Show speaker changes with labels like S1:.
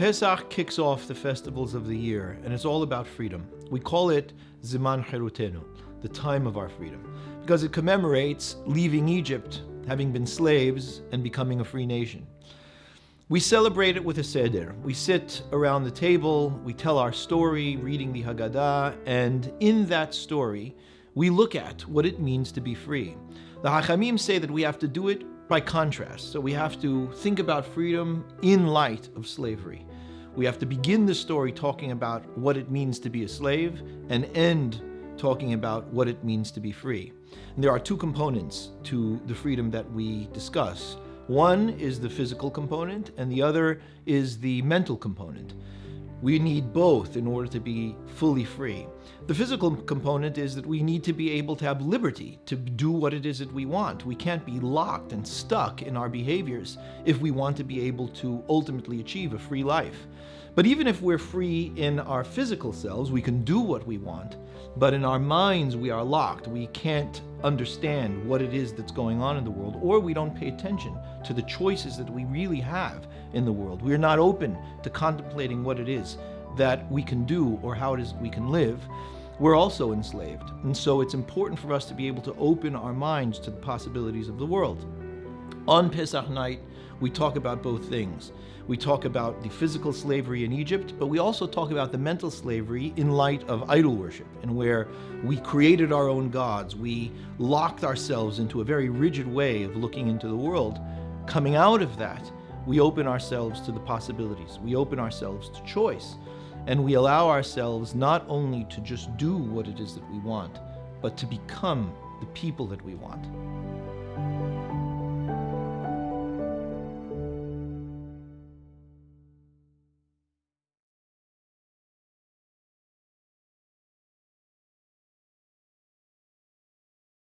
S1: Pesach kicks off the festivals of the year, and it's all about freedom. We call it Ziman Cherutenu, the time of our freedom, because it commemorates leaving Egypt, having been slaves, and becoming a free nation. We celebrate it with a Seder. We sit around the table, we tell our story, reading the Haggadah, and in that story, we look at what it means to be free. The Hachamim say that we have to do it by contrast. So we have to think about freedom in light of slavery. We have to begin the story talking about what it means to be a slave and end talking about what it means to be free. And there are two components to the freedom that we discuss. One is the physical component, and the other is the mental component. We need both in order to be fully free. The physical component is that we need to be able to have liberty to do what it is that we want. We can't be locked and stuck in our behaviors if we want to be able to ultimately achieve a free life. But even if we're free in our physical selves, we can do what we want, but in our minds we are locked. We can't understand what it is that's going on in the world, or we don't pay attention to the choices that we really have in the world. We are not open to contemplating what it is that we can do or how it is we can live. We're also enslaved. And so it's important for us to be able to open our minds to the possibilities of the world. On Pesach night, we talk about both things. We talk about the physical slavery in Egypt, but we also talk about the mental slavery in light of idol worship, and where we created our own gods. We locked ourselves into a very rigid way of looking into the world. Coming out of that, we open ourselves to the possibilities. We open ourselves to choice. And we allow ourselves not only to just do what it is that we want, but to become the people that we want.